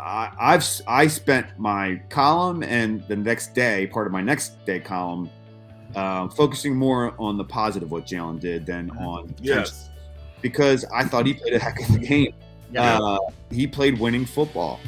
I spent my column and the next day, part of my next day column, focusing more on the positive what Jalen did than on potential, because I thought he played a heck of a game. Yeah. He played winning football.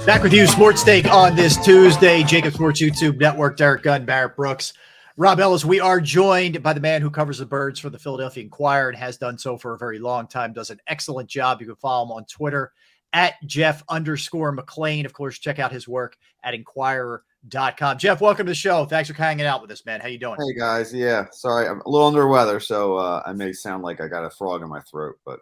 Back with you, Sports Take on this Tuesday. JAKIB Sports YouTube Network, Derek Gunn, Barrett Brooks, Rob Ellis. We are joined by the man who covers the Birds for the Philadelphia Inquirer and has done so for a very long time. Does an excellent job. You can follow him on Twitter at Jeff_McLane. Of course, check out his work at Inquirer.com. Jeff, welcome to the show. Thanks for hanging out with us, man. How you doing? Hey, guys. Yeah, sorry. I'm a little under the weather, so I may sound like I got a frog in my throat, but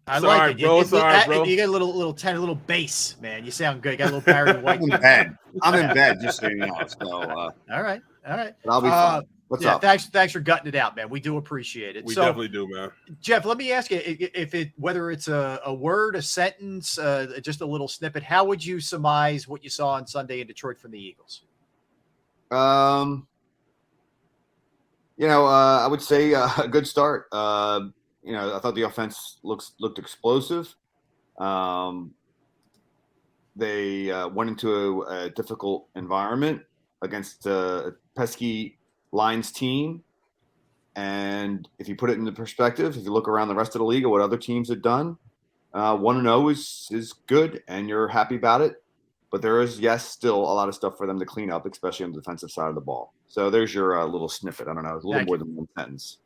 I like it. Bro. You got a little bass, man. You sound good. You got a little Barry White. I'm in bed, just so you know. So, all right. But I'll be fine. What's up? Thanks for gutting it out, man. We do appreciate it. We definitely do, man. Jeff, let me ask you, whether it's a word, a sentence, just a little snippet, how would you surmise what you saw on Sunday in Detroit from the Eagles? I would say a good start. I thought the offense looked explosive. They went into a difficult environment against a pesky Lions team. And if you put it into perspective, if you look around the rest of the league at what other teams have done, 1-0 is good, and you're happy about it. But there is, still a lot of stuff for them to clean up, especially on the defensive side of the ball. So there's your little snippet. I don't know. It's a little more than one sentence.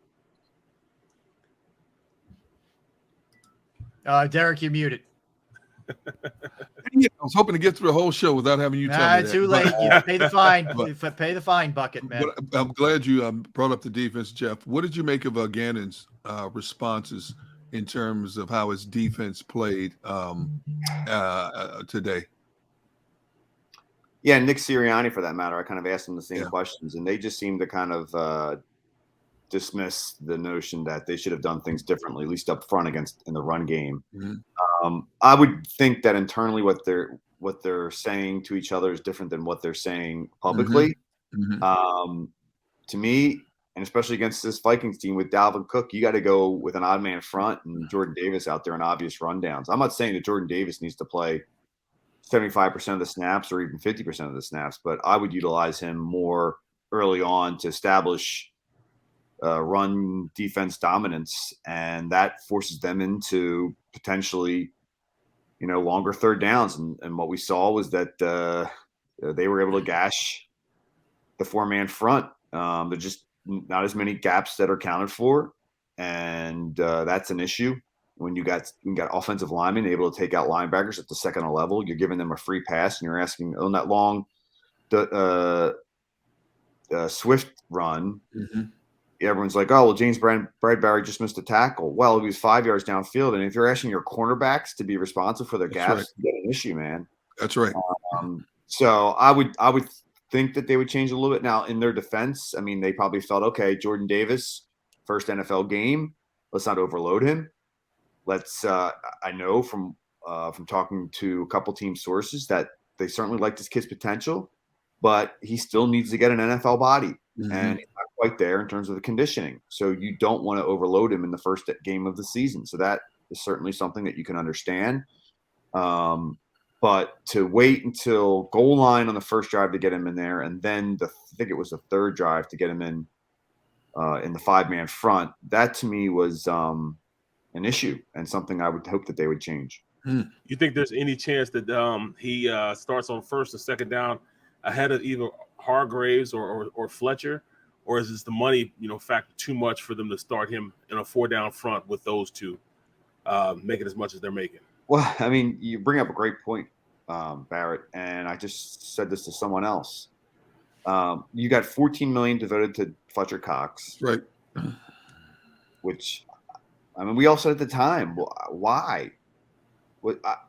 Derek, you're muted. I was hoping to get through the whole show without having you tell me that. Too late. You pay the fine. Pay the fine bucket, man. But I'm glad you brought up the defense, Jeff. What did you make of Gannon's responses in terms of how his defense played today? Yeah, Nick Sirianni, for that matter. I kind of asked him the same questions, and they just seemed to kind of dismiss the notion that they should have done things differently, at least up front in the run game. Mm-hmm. I would think that internally what they're saying to each other is different than what they're saying publicly. Mm-hmm. To me, and especially against this Vikings team with Dalvin Cook, you got to go with an odd man front and Jordan Davis out there in obvious rundowns. I'm not saying that Jordan Davis needs to play 75% of the snaps or even 50% of the snaps, but I would utilize him more early on to establish run defense dominance, and that forces them into potentially, longer third downs. And what we saw was that they were able to gash the 4-man front. There's just not as many gaps that are accounted for, and that's an issue. When you got offensive linemen able to take out linebackers at the second level, you're giving them a free pass, and you're asking on that long Swift run. Mm-hmm. Everyone's like, oh, well, James Bradbury just missed a tackle. Well, he was 5 yards downfield. And if you're asking your cornerbacks to be responsive for their gaps, you get an issue, man. That's right. So I would think that they would change a little bit. Now, in their defense, I mean, they probably felt, okay, Jordan Davis, first NFL game. Let's not overload him. I know from talking to a couple team sources that they certainly like this kid's potential, but he still needs to get an NFL body. Mm-hmm. And he's not quite there in terms of the conditioning. So you don't want to overload him in the first game of the season. So that is certainly something that you can understand. But to wait until goal line on the first drive to get him in there, and then I think it was the third drive to get him in the 5-man front, that to me was an issue and something I would hope that they would change. You think there's any chance that he starts on first or second down ahead of either Hargraves or Fletcher, or is this the money factor too much for them to start him in a 4-down front with those two making as much as they're making? Well, I mean, you bring up a great point, Barrett, and I just said this to someone else. You got $14 million devoted to Fletcher Cox, right? Which, I mean, we all said at the time, why?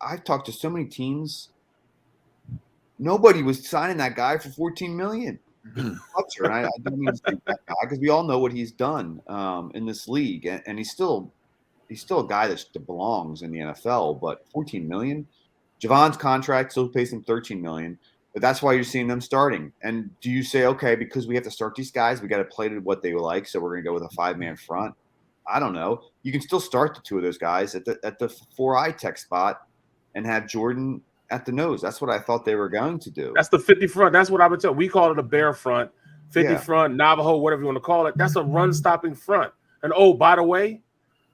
I've talked to so many teams. Nobody was signing that guy for $14 million. And I don't mean to say that guy because we all know what he's done in this league, and he's still a guy that belongs in the NFL. But $14 million, Javon's contract still pays him $13 million. But that's why you're seeing them starting. And do you say, okay, because we have to start these guys, we got to play to what they like, so we're going to go with a 5-man front? I don't know. You can still start the 2 of those guys at the 4 tech spot and have Jordan at the nose. That's what I thought they were going to do. That's the 50 front. That's what I would tell. We call it a bear front, 50 Yeah. front, Navajo, whatever you want to call it. That's a run-stopping front. And, oh, by the way,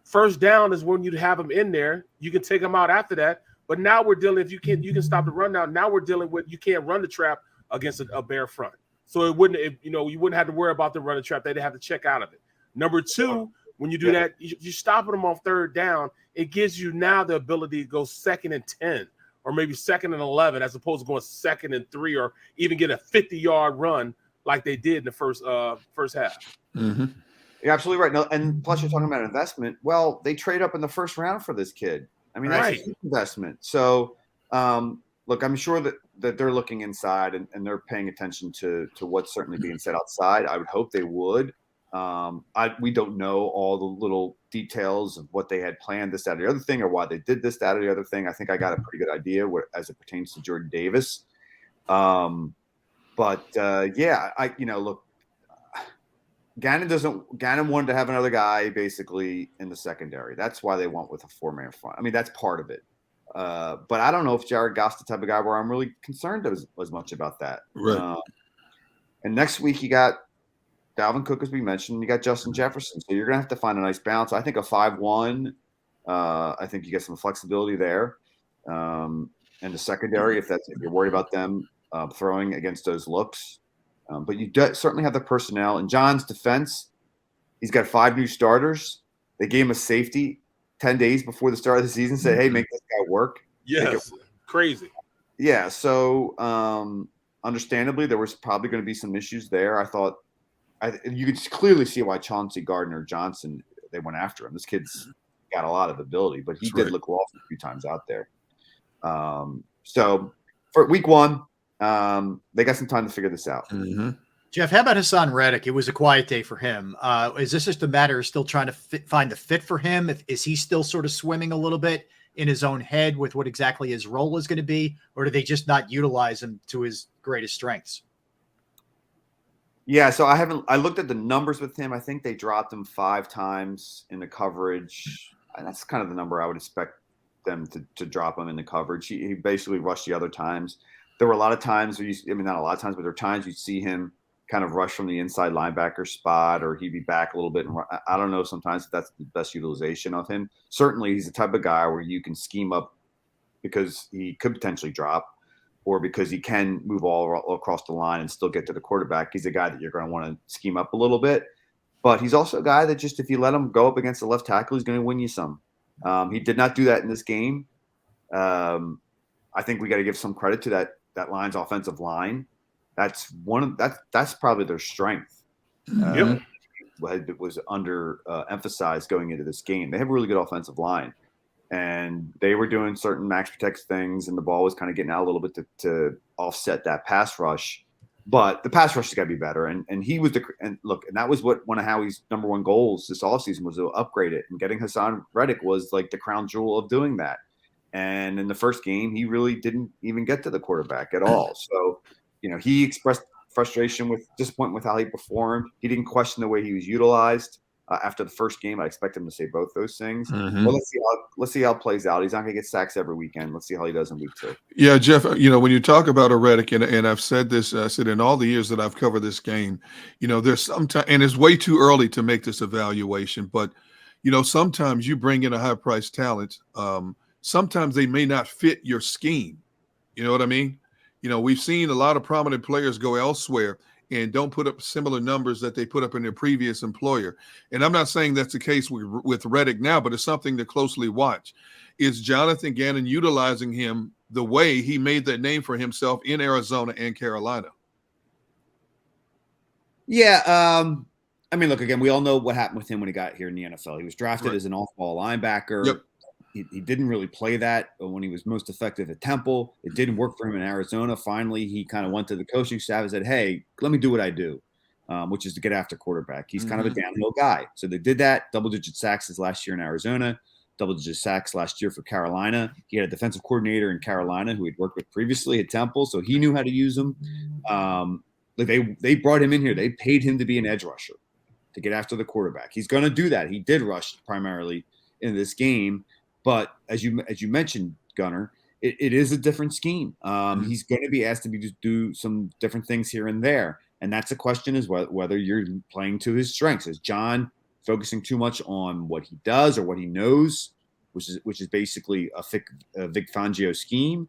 first down is when you'd have them in there. You can take them out after that. But now we're dealing, if you can stop the run now. Now we're dealing with you can't run the trap against a bear front. So it wouldn't, you wouldn't have to worry about the run the trap. They'd have to check out of it. Number 2, when you do that, you stop them on third down. It gives you now the ability to go 2nd and 10 or maybe 2nd and 11 as opposed to going 2nd and 3 or even get a 50-yard run like they did in the first half. Mm-hmm. You're absolutely right. No, and plus you're talking about investment. Well, they trade up in the first round for this kid. I mean, that's a huge investment. So, look, I'm sure that they're looking inside and they're paying attention to what's certainly being said outside. I would hope they would. We don't know all the little details of what they had planned, this, that, or the other thing, or why they did this, that, or the other thing. I think I got a pretty good idea as it pertains to Jordan Davis. Look, Gannon wanted to have another guy basically in the secondary. That's why they went with a 4-man front. I mean, that's part of it. But I don't know if Jared Goff's the type of guy where I'm really concerned as much about that. Right. And next week you got Dalvin Cook, as we mentioned. You got Justin Jefferson. So you're going to have to find a nice balance. I think a 5-1, I think you get some flexibility there. And the secondary, if you're worried about them throwing against those looks. But you certainly have the personnel. In John's defense, he's got 5 new starters. They gave him a safety 10 days before the start of the season, said, hey, make this guy work. Yes, crazy. Yeah, so understandably, there was probably going to be some issues there. You could clearly see why Chauncey Gardner-Johnson, they went after him. This kid's got a lot of ability, but he did look lost a few times out there. So for week 1, they got some time to figure this out. Mm-hmm. Jeff, how about Hassan Reddick? It was a quiet day for him. Is this just a matter of still trying to find the fit for him? Is he still sort of swimming a little bit in his own head with what exactly his role is going to be, or do they just not utilize him to his greatest strengths? Yeah, so I looked at the numbers with him. I think they dropped him 5 times in the coverage. And that's kind of the number I would expect them to drop him in the coverage. He basically rushed the other times. There were a lot of times not a lot of times, but there are times you'd see him kind of rush from the inside linebacker spot, or he'd be back a little bit. And I don't know sometimes if that's the best utilization of him. Certainly, he's the type of guy where you can scheme up because he could potentially drop, or because he can move all across the line and still get to the quarterback. He's a guy that you're going to want to scheme up a little bit. But he's also a guy that just, if you let him go up against the left tackle, he's going to win you some. He did not do that in this game. I think we got to give some credit to that line's offensive line. That's probably their strength. It was emphasized going into this game. They have a really good offensive line, and they were doing certain max protect things, and the ball was kind of getting out a little bit to offset that pass rush. But the pass rush has got to be better. And he was and that was one of Howie's number 1 goals this offseason was to upgrade it. And getting Hassan Reddick was like the crown jewel of doing that. And in the first game, he really didn't even get to the quarterback at all. So, he expressed frustration disappointment with how he performed. He didn't question the way he was utilized. After the first game, I expect him to say both those things. Mm-hmm. Well, let's see how it plays out. He's not going to get sacks every weekend. Let's see how he does in week 2. Yeah, Jeff, when you talk about a Reddick, and I've said this, I said in all the years that I've covered this game, there's sometimes, and it's way too early to make this evaluation, but, sometimes you bring in a high-priced talent. Sometimes they may not fit your scheme. You know what I mean? We've seen a lot of prominent players go elsewhere and don't put up similar numbers that they put up in their previous employer. And I'm not saying that's the case with Reddick now, but it's something to closely watch. Is Jonathan Gannon utilizing him the way he made that name for himself in Arizona and Carolina? Yeah. Look, again, we all know what happened with him when he got here in the NFL. He was drafted as an off-ball linebacker. Yep. He didn't really play that when he was most effective at Temple. It didn't work for him in Arizona. Finally, he kind of went to the coaching staff and said, hey, let me do what I do, which is to get after quarterback. He's kind of a downhill guy. So they did that, double-digit sacks his last year in Arizona. double-digit sacks last year for Carolina. He had a defensive coordinator in Carolina who he'd worked with previously at Temple, so he knew how to use him. They brought him in here. They paid him to be an edge rusher, to get after the quarterback. He's going to do that. He did rush primarily in this game, but as you mentioned, Gunner, it is a different scheme. He's going to be asked to do some different things here and there, and that's a question: is whether you're playing to his strengths. Is John focusing too much on what he does or what he knows, which is basically a Vic Fangio scheme,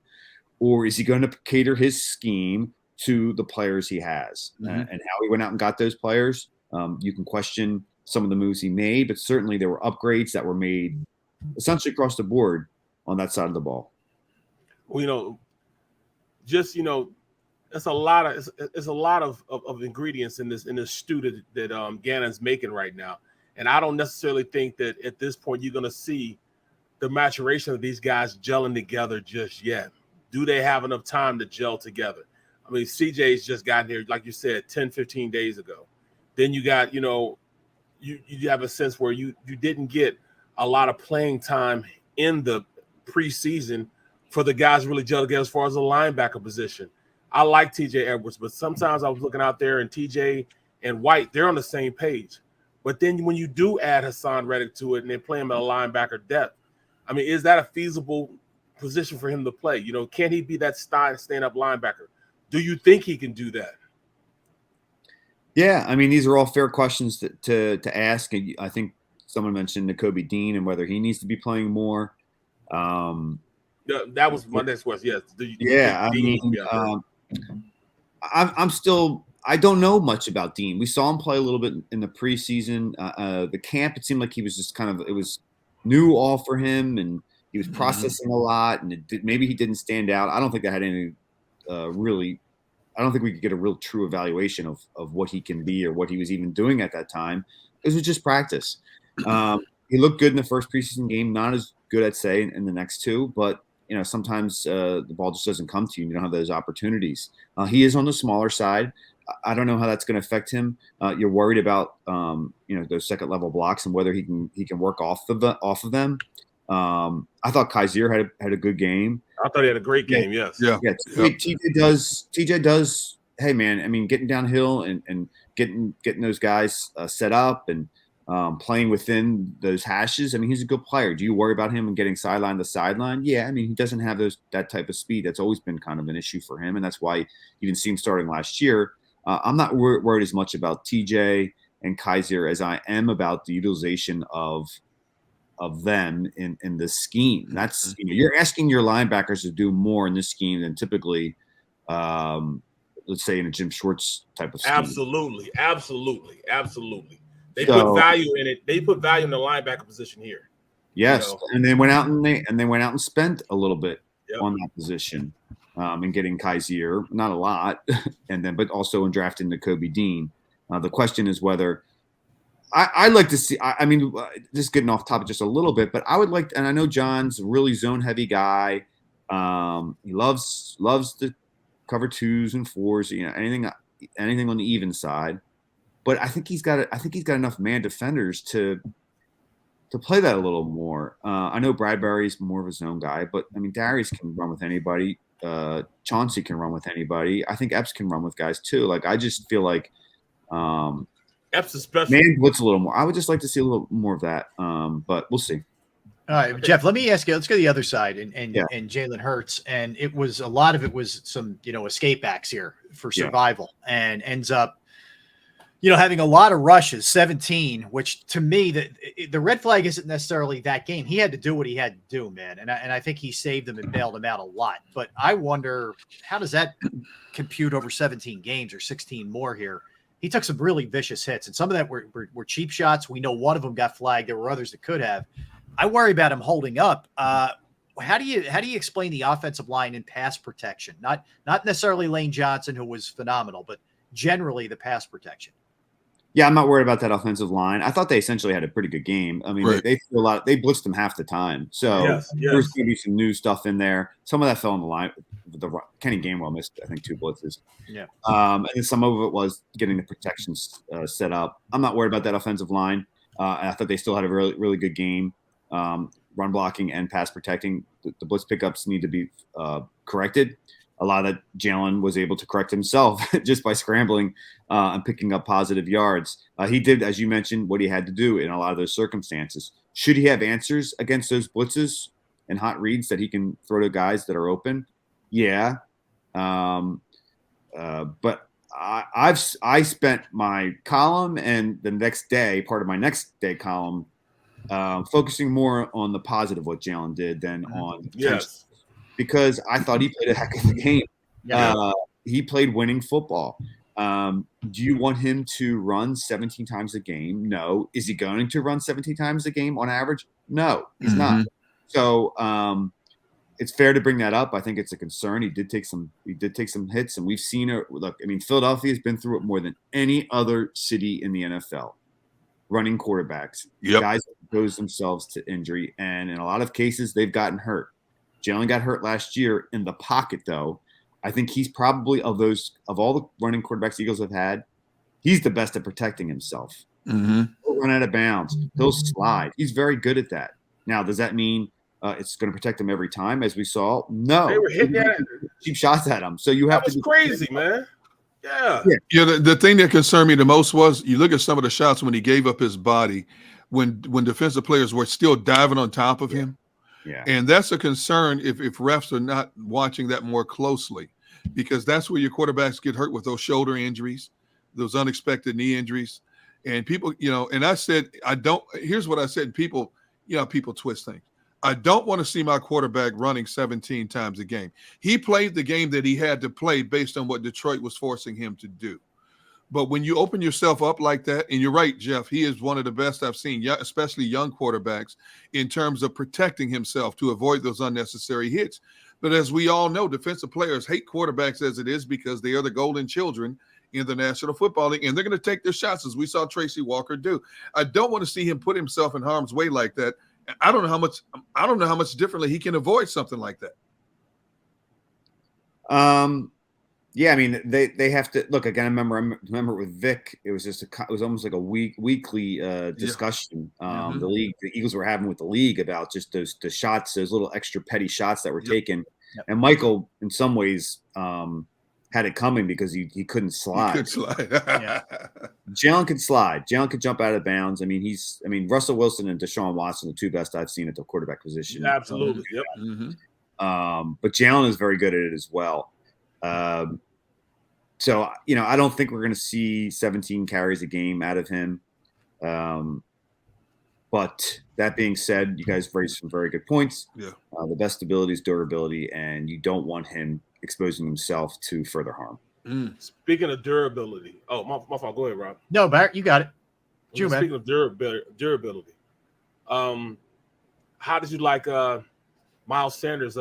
or is he going to cater his scheme to the players he has and how he went out and got those players? You can question some of the moves he made, but certainly there were upgrades that were made essentially across the board on that side of the ball. Well, it's a lot of ingredients in this stew that Gannon's making right now. And I don't necessarily think that at this point you're going to see the maturation of these guys gelling together just yet. Do they have enough time to gel together? I mean, CJ's just gotten here, like you said, 10, 15 days ago. Then you got, you have a sense where you didn't get a lot of playing time in the preseason for the guys really gel together as far as the linebacker position. I like TJ Edwards, but sometimes I was looking out there and TJ and White, they're on the same page. But then when you do add Hassan Reddick to it and they play him at a linebacker depth, I mean, is that a feasible position for him to play? Can he be that stand-up linebacker? Do you think he can do that? Yeah, I mean, these are all fair questions to ask. And I think someone mentioned Nakobe Dean and whether he needs to be playing more. That was my next question. Yes. I don't know much about Dean. We saw him play a little bit in the preseason. The camp, it seemed like he was just it was new all for him, and he was processing a lot, and maybe he didn't stand out. I don't think that had any I don't think we could get a real true evaluation of what he can be or what he was even doing at that time. It was just practice. He looked good in the first preseason game, not as good, I'd say, in the next two, but sometimes the ball just doesn't come to you and you don't have those opportunities. He is on the smaller side. I don't know how that's going to affect him. You're worried about those second level blocks and whether he can work off of them. I thought Kaiser had a good game. I thought he had a great game. Yes. Yeah. TJ does. Hey man, I mean, getting downhill and getting those guys set up and playing within those hashes. I mean, he's a good player. Do you worry about him and getting sideline to sideline? Yeah. I mean, he doesn't have that type of speed. That's always been kind of an issue for him, and that's why you didn't see him starting last year. I'm not worried as much about TJ and Kaiser as I am about the utilization of them in this scheme. That's you're asking your linebackers to do more in this scheme than typically, let's say in a Jim Schwartz type of scheme. Absolutely. They put value in it. They put value in the linebacker position here. Yes, and they went out and spent a little bit on that position. And getting Kaiser, not a lot, but also in drafting Nakobe Dean. The question is whether I'd like to see. I mean, just getting off topic just a little bit, but I would like, and I know John's a really zone heavy guy. He loves to cover 2s and 4s, anything on the even side. But I think he's got enough man defenders to play that a little more. I know Bradbury's more of a zone guy, but I mean Darius can run with anybody. Chauncey can run with anybody. I think Epps can run with guys too. Like I just feel like Epps is special. Man blitz a little more. I would just like to see a little more of that. But we'll see. All right, Jeff, let me ask you, let's go to the other side and Jalen Hurts. And a lot of it was some, escape acts here for survival and ends up, having a lot of rushes, 17, which to me, the red flag isn't necessarily that game. He had to do what he had to do, man. And I think he saved them and bailed them out a lot. But I wonder, how does that compute over 17 games or 16 more here? He took some really vicious hits, and some of that were cheap shots. We know one of them got flagged. There were others that could have. I worry about him holding up. How do you explain the offensive line in pass protection? Not necessarily Lane Johnson, who was phenomenal, but generally the pass protection. Yeah, I'm not worried about that offensive line. I thought they essentially had a pretty good game. I mean, they threw a lot. They blitzed them half the time. So there's going to be some new stuff in there. Some of that fell on the line. Kenny Gainwell missed, I think, 2 blitzes. Yeah. And then some of it was getting the protections set up. I'm not worried about that offensive line. I thought they still had a really, really good game. run blocking and pass protecting. The blitz pickups need to be corrected. A lot of that Jalen was able to correct himself just by scrambling and picking up positive yards. He did, as you mentioned, what he had to do in a lot of those circumstances. Should he have answers against those blitzes and hot reads that he can throw to guys that are open? Yeah. But I spent my column and the next day, part of my next day column, focusing more on the positive what Jalen did than on the potential. Yes. Because I thought he played a heck of a game. He played winning football. Do you want him to run 17 times a game? No. Is he going to run 17 times a game on average? No, he's not. So it's fair to bring that up. I think it's a concern. He did take some hits, and we've seen it. Look, I mean, Philadelphia has been through it more than any other city in the NFL. Running quarterbacks, guys expose themselves to injury, and in a lot of cases, they've gotten hurt. Jalen got hurt last year in the pocket, though. I think he's probably of all the running quarterbacks the Eagles have had, he's the best at protecting himself. He'll run out of bounds. He'll slide. He's very good at that. Now, does that mean it's going to protect him every time, as we saw? No. They were hitting cheap shots at him. So you have to be crazy, man. Yeah. The thing that concerned me the most was you look at some of the shots when he gave up his body, when defensive players were still diving on top of him. Yeah. And that's a concern if refs are not watching that more closely, because that's where your quarterbacks get hurt with those shoulder injuries, those unexpected knee injuries. And people, and I said, here's what I said. And people twist things. I don't want to see my quarterback running 17 times a game. He played the game that he had to play based on what Detroit was forcing him to do. But when you open yourself up like that, and you're right, Jeff, he is one of the best I've seen, especially young quarterbacks, in terms of protecting himself to avoid those unnecessary hits. But as we all know, defensive players hate quarterbacks as it is because they are the golden children in the National Football League, and they're going to take their shots, as we saw Tracy Walker do. I don't want to see him put himself in harm's way like that. I don't know how much differently he can avoid something like that. Yeah, I mean, they have to look again. I remember with Vic, it was almost like a weekly discussion. The Eagles were having with the league about just those shots, those little extra petty shots that were taken. And Michael, in some ways, had it coming because he couldn't slide. He could slide. Jalen could slide. Jalen could jump out of bounds. I mean, Russell Wilson and Deshaun Watson, the two best I've seen at the quarterback position. Absolutely. Yep. But Jalen is very good at it as well. So, I don't think we're going to see 17 carries a game out of him. But that being said, you guys raised some very good points. Yeah. The best ability is durability, and you don't want him exposing himself to further harm. Speaking of durability. Oh, my fault. Go ahead, Rob. No, Barrett, you got it. Speaking of durability. How did you like Miles Sanders'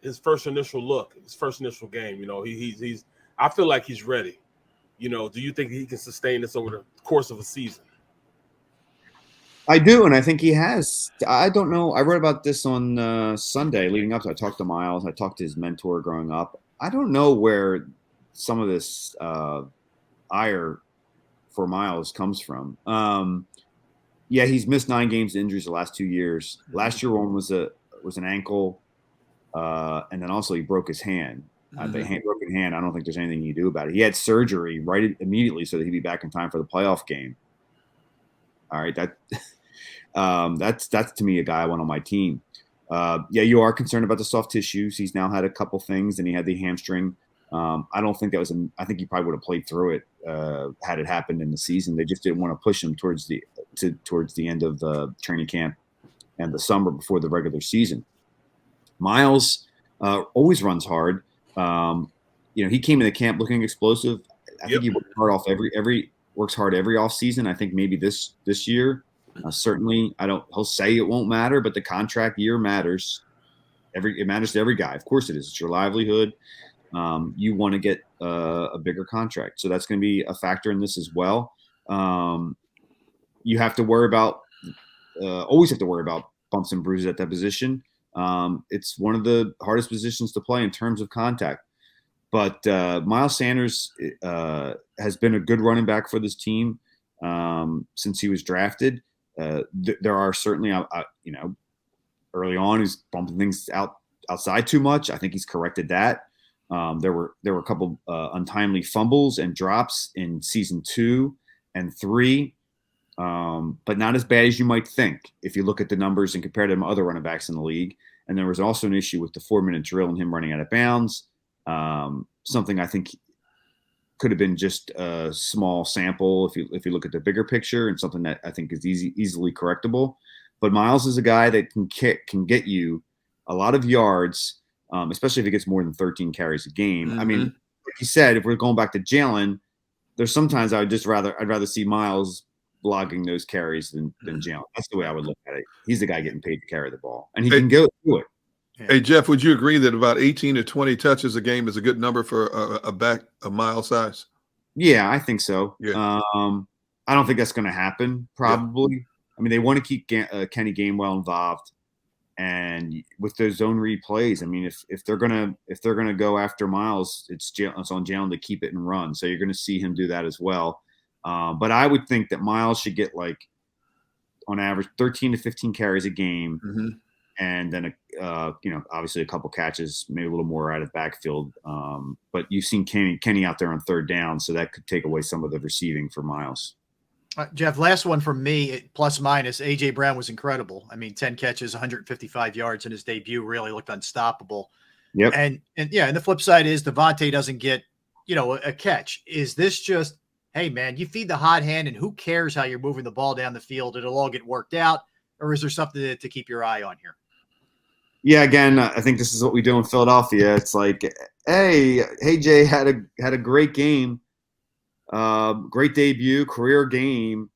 his first initial look, his first initial game? He's I feel like he's ready. Do you think he can sustain this over the course of a season? I do, and I think he has. I don't know. I wrote about this on Sunday leading up to it. I talked to Miles. I talked to his mentor growing up. I don't know where some of this ire for Miles comes from. Yeah, he's missed 9 games of injuries the last 2 years. Last year one was an ankle, and then also he broke his hand. The broken hand, I don't think there's anything you do about it. He had surgery right immediately so that he'd be back in time for the playoff game. All right, that's to me a guy I want on my team. Yeah, you are concerned about the soft tissues. He's now had a couple things, and he had the hamstring. I don't think that was. I think he probably would have played through it had it happened in the season. They just didn't want to push him towards the end of the training camp and the summer before the regular season. Miles always runs hard. He came into camp looking explosive. I think he worked hard works hard every offseason. I think maybe this year, certainly he'll say it won't matter, but the contract year matters. It matters to every guy. Of course it is. It's your livelihood. You want to get a bigger contract. So that's going to be a factor in this as well. You have to worry about, always have to worry about bumps and bruises at that position. It's one of the hardest positions to play in terms of contact. But Miles Sanders has been a good running back for this team since he was drafted. There are certainly, early on. He's bumping things outside too much. I think he's corrected that. There were a couple untimely fumbles and drops in season 2 and 3, but not as bad as you might think if you look at the numbers and compare them to other running backs in the league. And there was also an issue with the 4-minute drill and him running out of bounds. Something I think could have been just a small sample if you look at the bigger picture, and something that I think is easily correctable. But Miles is a guy that can get you a lot of yards, especially if he gets more than 13 carries a game. Mm-hmm. I mean, like you said, if we're going back to Jalen, there's sometimes I'd rather see Miles blogging those carries than Jalen. That's the way I would look at it. He's the guy getting paid to carry the ball, and he can go through it. Hey, Jeff, would you agree that about 18 to 20 touches a game is a good number for a back of Miles' size? Yeah, I think so. Yeah. I don't think that's going to happen, probably. Yeah. I mean, they want to keep Kenny Gainwell involved, and with those zone read plays, I mean, if they're gonna go after Miles, it's on Jalen to keep it and run. So you're going to see him do that as well. But I would think that Miles should get, like, on average 13 to 15 carries a game. Mm-hmm. And then, obviously a couple catches, maybe a little more out of backfield. But you've seen Kenny out there on third down, so that could take away some of the receiving for Miles. Jeff, last one from me, plus minus. A.J. Brown was incredible. I mean, 10 catches, 155 yards in his debut, really looked unstoppable. Yep. And the flip side is Devontae doesn't get, a catch. Is this just, hey, man, you feed the hot hand, and who cares how you're moving the ball down the field? It'll all get worked out. Or is there something to keep your eye on here? Yeah, again, I think this is what we do in Philadelphia. It's like, hey, Jay had a great game, great debut, career game,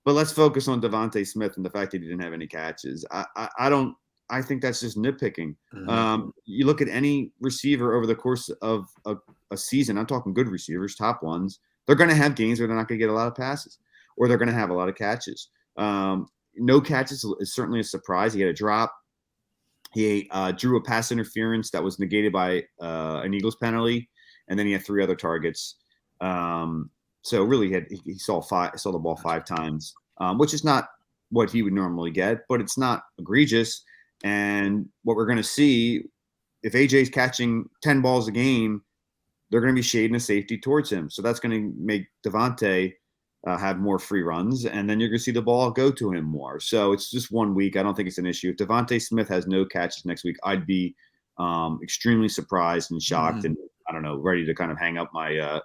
but let's focus on Devontae Smith and the fact that he didn't have any catches. I think that's just nitpicking. Mm-hmm. You look at any receiver over the course of a season. I'm talking good receivers, top ones. They're going to have games where they're not going to get a lot of passes, or they're going to have a lot of catches. No catches is certainly a surprise. He had a drop. He drew a pass interference that was negated by an Eagles penalty, and then he had 3 other targets. So really, he saw the ball 5 times, which is not what he would normally get, but it's not egregious. And what we're going to see, if AJ's catching 10 balls a game, they're going to be shading a safety towards him. So that's going to make Devontae have more free runs, and then you're going to see the ball go to him more. So it's just 1 week. I don't think it's an issue. If Devontae Smith has no catches next week, I'd be extremely surprised and shocked, and I don't know, ready to kind of hang up my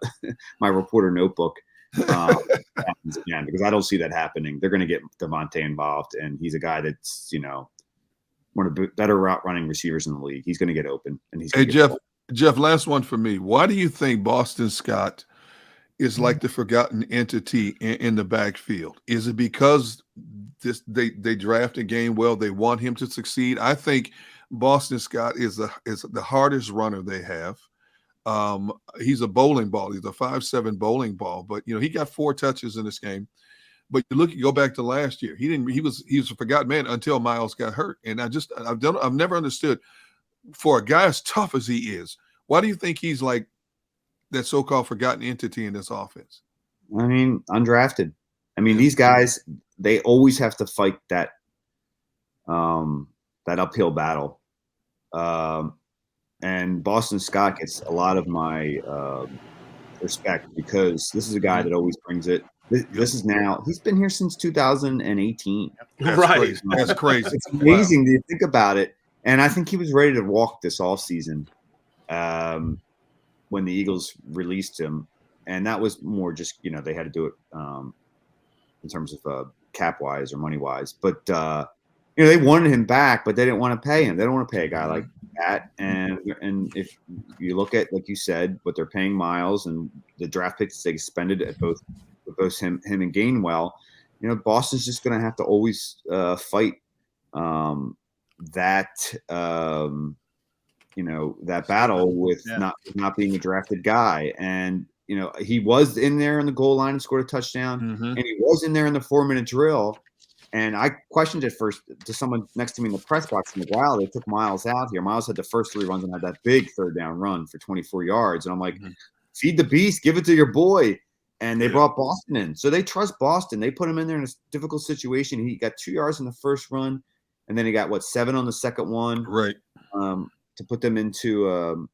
my reporter notebook again, because I don't see that happening. They're going to get Devontae involved, and he's a guy that's one of the better route running receivers in the league. He's going to get open, and he's. Hey, Jeff, last one for me. Why do you think Boston Scott is like the forgotten entity in the backfield? Is it because they drafted Gainwell, they want him to succeed? I think Boston Scott is the hardest runner they have. He's a bowling ball. He's a 5'7" bowling ball, but he got 4 touches in this game. But go back to last year. He was a forgotten man until Miles got hurt. And I've never understood, for a guy as tough as he is, why do you think he's like that so-called forgotten entity in this offense? I mean, undrafted. I mean, these guys, they always have to fight that uphill battle. And Boston Scott gets a lot of my respect, because this is a guy that always brings it. This is now, he's been here since 2018. That's right. Crazy. That's crazy. It's amazing to think about it. And I think he was ready to walk this offseason when the Eagles released him. And that was more just, they had to do it in terms of cap-wise or money-wise. But, they wanted him back, but they didn't want to pay him. They don't want to pay a guy like that. And if you look at, like you said, what they're paying Miles and the draft picks they expended at both him and Gainwell, Boston's just going to have to always fight that battle with not being a drafted guy. And he was in there in the goal line and scored a touchdown, and he was in there in the 4-minute drill. And I questioned it first to someone next to me in the press box. I'm like, wow, they took Miles out here. Miles had the first 3 runs and had that big 3rd down run for 24 yards. And I'm like, feed the beast, give it to your boy. And they brought Boston in. So they trust Boston. They put him in there in a difficult situation. He got 2 yards in the first run. and then he got what 7 on the second one, Right. To put them into.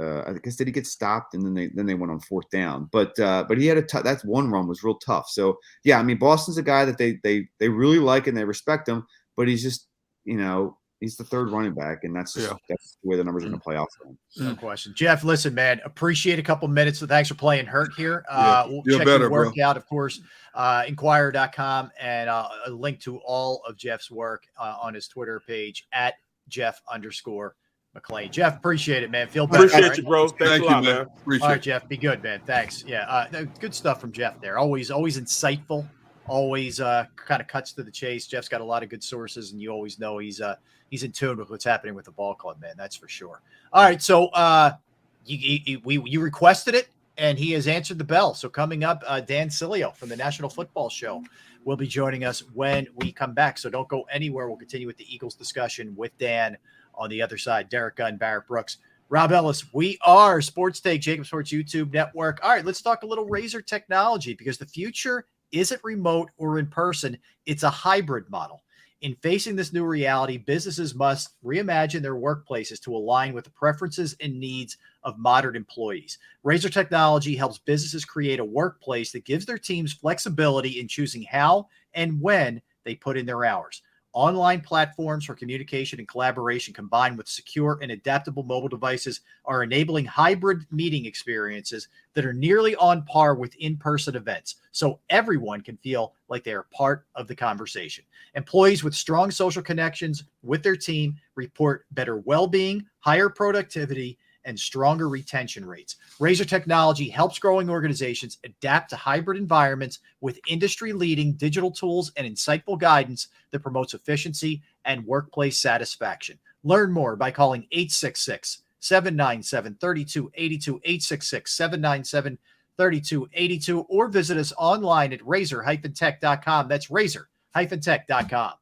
I guess did he get stopped and then they went on 4th down, but he had that one run was real tough. So yeah, I mean Boston's a guy that they really like and they respect him, but he's just he's the 3rd running back, and that's the way the numbers are going to play out for him. No question. Jeff, listen, man, appreciate a couple minutes. So thanks for playing hurt here. We'll You're check better, your work bro. out, of course, Inquirer.com, and a link to all of Jeff's work on his Twitter page at Jeff_McLane. Jeff, appreciate it, man. Feel better. Appreciate you, bro. Thanks Thank a you, lot, man. Appreciate All right, it. Jeff, be good, man. Thanks. Yeah, good stuff from Jeff there. Always insightful. Always kind of cuts to the chase. Jeff's got a lot of good sources, and you always know he's in tune with what's happening with the ball club, man. That's for sure. All right, so you requested it, and he has answered the bell. So coming up, Dan Cilio from the National Football Show will be joining us when we come back. So don't go anywhere. We'll continue with the Eagles discussion with Dan on the other side. Derek Gunn, Barrett Brooks, Rob Ellis. We are Sports Take, JAKIB Sports YouTube Network. All right, let's talk a little Razor technology, because the future isn't remote or in person. It's a hybrid model. In facing this new reality, businesses must reimagine their workplaces to align with the preferences and needs of modern employees. Razor Technology helps businesses create a workplace that gives their teams flexibility in choosing how and when they put in their hours. Online platforms for communication and collaboration combined with secure and adaptable mobile devices are enabling hybrid meeting experiences that are nearly on par with in-person events, so everyone can feel like they are part of the conversation. Employees with strong social connections with their team report better well-being, higher productivity, and stronger retention rates. Razor Technology helps growing organizations adapt to hybrid environments with industry-leading digital tools and insightful guidance that promotes efficiency and workplace satisfaction. Learn more by calling 866-797-3282, 866-797-3282, or visit us online at razor-tech.com. That's razor-tech.com.